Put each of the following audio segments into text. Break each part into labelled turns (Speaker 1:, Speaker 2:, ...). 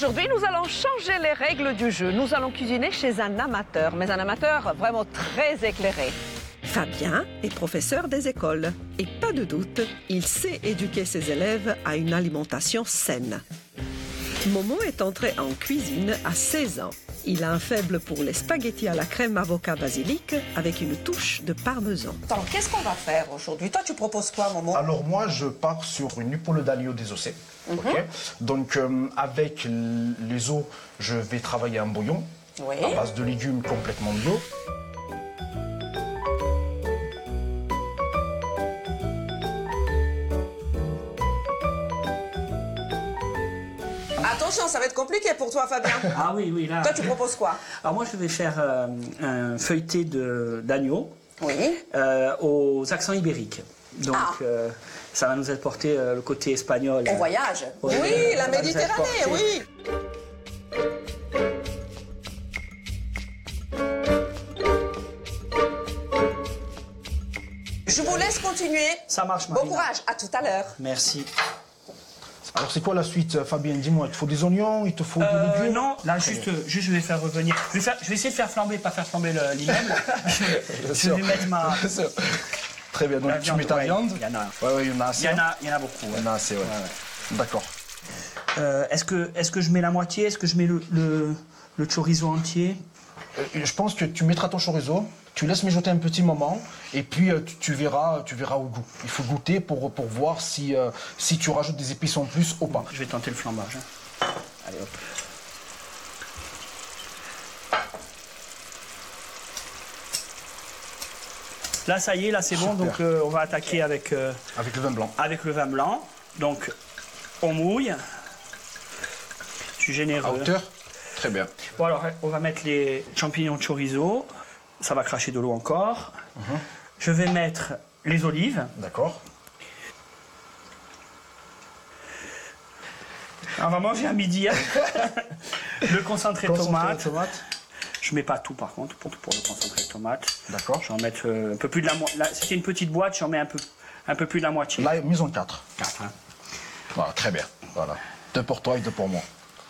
Speaker 1: Aujourd'hui, nous allons changer les règles du jeu. Nous allons cuisiner chez un amateur, mais un amateur vraiment très éclairé. Fabien est professeur des écoles et pas de doute, il sait éduquer ses élèves à une alimentation saine. Momo est entré en cuisine à 16 ans. Il a un faible pour les spaghettis à la crème avocat basilic avec une touche de parmesan.
Speaker 2: Attends, qu'est-ce qu'on va faire aujourd'hui? Toi, tu proposes quoi, Momo?
Speaker 3: Alors moi, je pars sur une épaule d'agneau désossée. Ok. Donc avec les os, je vais travailler un bouillon
Speaker 2: Oui.
Speaker 3: à base de légumes complètement bio.
Speaker 2: Attention, ça va être compliqué pour toi, Fabien.
Speaker 4: Ah oui, oui, là.
Speaker 2: Toi, tu proposes quoi?
Speaker 4: Alors moi, je vais faire un feuilleté d'agneau
Speaker 2: Oui.
Speaker 4: aux accents ibériques. Donc, ça va nous apporter le côté espagnol.
Speaker 2: On voyage.
Speaker 4: Oui,
Speaker 2: Oui, la
Speaker 4: ça va nous
Speaker 2: Méditerranée,
Speaker 4: apporter.
Speaker 2: oui. Je vous laisse continuer.
Speaker 4: Ça marche,
Speaker 2: Bon
Speaker 4: Marina.
Speaker 2: courage, à tout à l'heure.
Speaker 4: Merci.
Speaker 3: Alors c'est quoi la suite, Fabien? Dis-moi, il te faut des oignons, il te faut des légumes?
Speaker 4: Non, là, juste, je vais faire revenir. Je vais essayer de faire flamber, pas faire flamber l'immeuble. je vais mettre ma...
Speaker 3: Bien sûr. Très bien, donc
Speaker 4: La
Speaker 3: tu
Speaker 4: viande,
Speaker 3: mets ta
Speaker 4: ouais,
Speaker 3: viande.
Speaker 4: il y en a.
Speaker 3: Ouais, il y en a assez.
Speaker 4: Il y en a beaucoup.
Speaker 3: Il y en a assez, ouais. D'accord.
Speaker 4: Est-ce que je mets la moitié? Est-ce que je mets le chorizo entier?
Speaker 3: Je pense que tu mettras ton chorizo, tu laisses mijoter un petit moment, et puis tu verras au goût. Il faut goûter pour voir si tu rajoutes des épices en plus ou pas.
Speaker 4: Je vais tenter le flambage. Hein. Allez, hop. Là, ça y est, là, c'est bon.
Speaker 3: Super.
Speaker 4: Donc, on va attaquer avec
Speaker 3: Avec le vin blanc.
Speaker 4: le vin blanc. Donc, on mouille. Je suis généreux.
Speaker 3: À hauteur? Très bien.
Speaker 4: Bon, alors, on va mettre les champignons de chorizo. Ça va cracher de l'eau encore. Je vais mettre les olives.
Speaker 3: D'accord.
Speaker 4: On va manger à midi. Hein. Le concentré de
Speaker 3: Concentré
Speaker 4: tomate.
Speaker 3: de tomate.
Speaker 4: Je mets pas tout par contre pour le concentré de tomate.
Speaker 3: D'accord.
Speaker 4: Je vais en mettre un peu plus de la moitié. C'était une petite boîte, j'en mets un peu plus de la moitié.
Speaker 3: Là, mise en 4.
Speaker 4: 4, hein.
Speaker 3: Voilà, très bien. Voilà. 2 pour toi et 2 pour moi.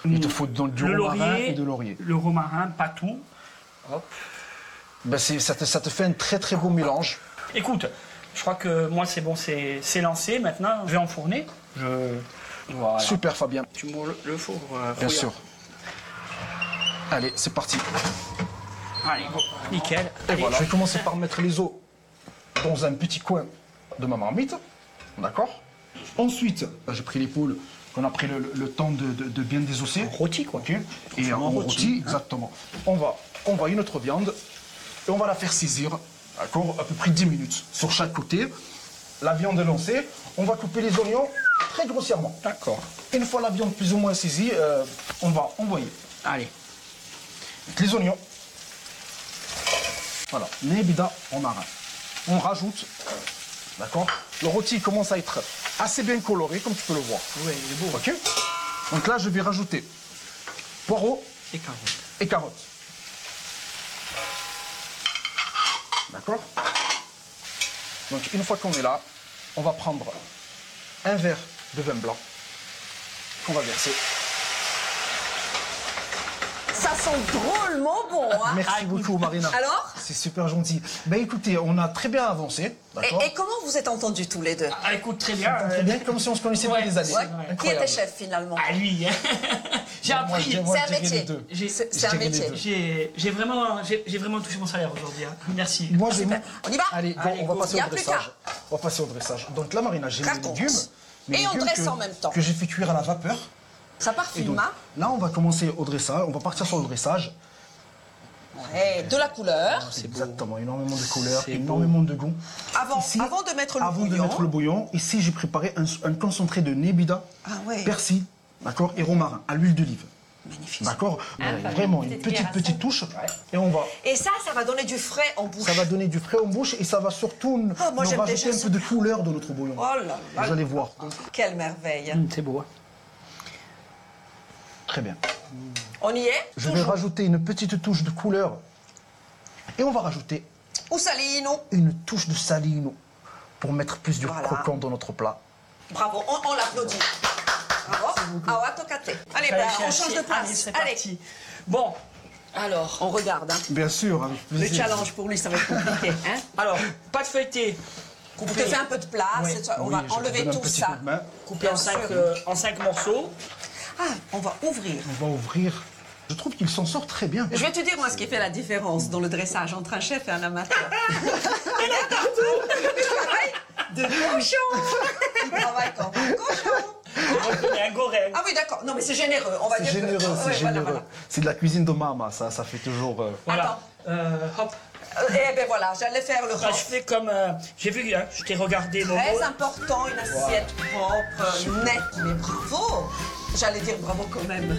Speaker 3: Il te faut donc du
Speaker 4: Le
Speaker 3: romarin
Speaker 4: laurier,
Speaker 3: et de laurier.
Speaker 4: le romarin, pas tout. Hop.
Speaker 3: Ben, ça te fait un très très beau mélange.
Speaker 4: Écoute, je crois que moi c'est bon, c'est lancé. Maintenant, je vais enfourner. Voilà.
Speaker 3: Super, Fabien.
Speaker 4: Tu mets le four.
Speaker 3: Bien sûr. Allez, c'est parti.
Speaker 4: Allez, bon, nickel.
Speaker 3: Et
Speaker 4: Allez,
Speaker 3: voilà. Je vais commencer par mettre les os dans un petit coin de ma marmite. D'accord. Ensuite, j'ai pris l'épaule qu'on a pris le temps de bien désosser.
Speaker 4: Rôti, quoi.
Speaker 3: Ok. Et en rôti, exactement. On va une autre viande et on va la faire saisir, d'accord, à peu près 10 minutes sur chaque côté. La viande est lancée, on va couper les oignons très grossièrement.
Speaker 4: D'accord.
Speaker 3: Une fois la viande plus ou moins saisie, on va envoyer
Speaker 4: Allez.
Speaker 3: les oignons. Voilà, nebida en marin. On rajoute, d'accord. Le rôti commence à être assez bien coloré, comme tu peux le voir.
Speaker 4: Oui, il est beau.
Speaker 3: Ok. Donc là, je vais rajouter poireaux
Speaker 4: Et carottes.
Speaker 3: et carottes. D'accord. Donc une fois qu'on est là, on va prendre un verre de vin blanc qu'on va verser.
Speaker 2: Ça sent drôlement bon, hein?
Speaker 3: Merci beaucoup, Marina.
Speaker 2: Alors?
Speaker 3: C'est super gentil. Ben écoutez, on a très bien avancé, d'accord.
Speaker 2: Et comment vous êtes entendus tous les deux?
Speaker 4: Ah, écoute, très bien.
Speaker 3: Très bien, comme si on se connaissait
Speaker 4: Ouais,
Speaker 3: depuis des années.
Speaker 4: ouais.
Speaker 2: Qui
Speaker 3: Incroyable.
Speaker 2: était chef finalement?
Speaker 4: Ah, lui. J'ai
Speaker 3: Moi,
Speaker 4: appris.
Speaker 3: moi,
Speaker 2: C'est un
Speaker 3: je dirais
Speaker 2: métier.
Speaker 3: les deux.
Speaker 2: C'est un
Speaker 3: Je dirais les
Speaker 2: métier.
Speaker 3: deux.
Speaker 4: J'ai vraiment touché mon salaire aujourd'hui. Hein. Merci.
Speaker 3: Moi, j'ai
Speaker 2: Super. On y va?
Speaker 3: Allez, go,
Speaker 4: Allez,
Speaker 3: on va
Speaker 4: go.
Speaker 3: passer
Speaker 2: Y
Speaker 3: au
Speaker 2: a plus
Speaker 3: dressage.
Speaker 2: qu'à.
Speaker 3: On va passer au dressage. Donc là, Marina, j'ai mis les
Speaker 2: Raconte.
Speaker 3: légumes. Mes
Speaker 2: Et on
Speaker 3: légumes
Speaker 2: dresse
Speaker 3: que-
Speaker 2: en même temps.
Speaker 3: Que j'ai fait cuire à la vapeur.
Speaker 2: Ça
Speaker 3: Et
Speaker 2: parfume,
Speaker 3: donc,
Speaker 2: hein?
Speaker 3: là, on va commencer au dressage. On va partir sur le dressage.
Speaker 2: Ouais, de la couleur.
Speaker 3: C'est exactement, énormément de couleurs,
Speaker 4: C'est
Speaker 3: énormément de goût.
Speaker 2: Avant
Speaker 3: Ici,
Speaker 2: de mettre le
Speaker 3: avant
Speaker 2: bouillon.
Speaker 3: de mettre le bouillon, ici, j'ai préparé un concentré de nebida,
Speaker 2: Ah ouais.
Speaker 3: persil, d'accord, et romarin, à l'huile d'olive.
Speaker 2: Magnifique.
Speaker 3: D'accord. Vraiment, une petite touche. Et on va.
Speaker 2: Et ça va donner du frais en bouche.
Speaker 3: Ça va donner du frais en bouche et ça va surtout nous
Speaker 2: moi, j'aime
Speaker 3: rajouter
Speaker 2: déjà
Speaker 3: un peu de couleur dans notre bouillon.
Speaker 2: Oh là là.
Speaker 3: Vous allez voir.
Speaker 2: Quelle merveille.
Speaker 4: C'est beau. Hein.
Speaker 3: Très bien.
Speaker 2: On y est?
Speaker 3: Je vais rajouter une petite touche de couleur. Et on va rajouter
Speaker 2: Ou salino.
Speaker 3: une touche de salino pour mettre plus de
Speaker 2: Voilà.
Speaker 3: croquant dans notre plat.
Speaker 2: Bravo, on l'applaudit. Bravo. Ah, tocate. Allez,
Speaker 4: Fallait
Speaker 2: ben, on
Speaker 4: chercher.
Speaker 2: change de place.
Speaker 4: Allez, c'est parti. Bon, alors,
Speaker 1: On regarde. Hein.
Speaker 3: Bien sûr, avec
Speaker 1: Le
Speaker 3: plaisir.
Speaker 1: challenge pour lui, ça va être compliqué. Hein.
Speaker 4: alors, pâte feuilletée,
Speaker 2: On te
Speaker 4: coupée,
Speaker 2: fait un peu de place.
Speaker 4: Oui.
Speaker 2: et ça, on
Speaker 3: Oui,
Speaker 2: va
Speaker 3: je te
Speaker 2: enlever
Speaker 3: donne un
Speaker 2: tout
Speaker 3: petit
Speaker 2: ça.
Speaker 3: coup de main.
Speaker 4: coupée en
Speaker 2: Bien
Speaker 4: 5
Speaker 2: sûr.
Speaker 4: morceaux.
Speaker 2: Ah, on va ouvrir.
Speaker 3: On va ouvrir. Je trouve qu'il s'en sort très bien.
Speaker 1: Je vais te dire, moi, ce qui fait la différence dans le dressage entre un chef et un amateur.
Speaker 2: De cochon. Il travaille comme un cochon.
Speaker 4: On est un goreng.
Speaker 2: Ah oui, d'accord. Non, mais c'est généreux. On va
Speaker 3: C'est
Speaker 2: dire que-
Speaker 3: généreux,
Speaker 2: Ah,
Speaker 3: c'est
Speaker 2: ouais, voilà,
Speaker 3: généreux.
Speaker 2: voilà.
Speaker 3: C'est de la cuisine de maman, ça fait toujours...
Speaker 4: Voilà. Hop.
Speaker 2: Eh ben voilà, j'allais faire le
Speaker 4: Ah, je
Speaker 2: reste.
Speaker 4: fais comme. J'ai vu, hein, je t'ai regardé, Momo.
Speaker 2: Très important, une assiette propre, nette. Mais bravo. J'allais dire bravo quand même.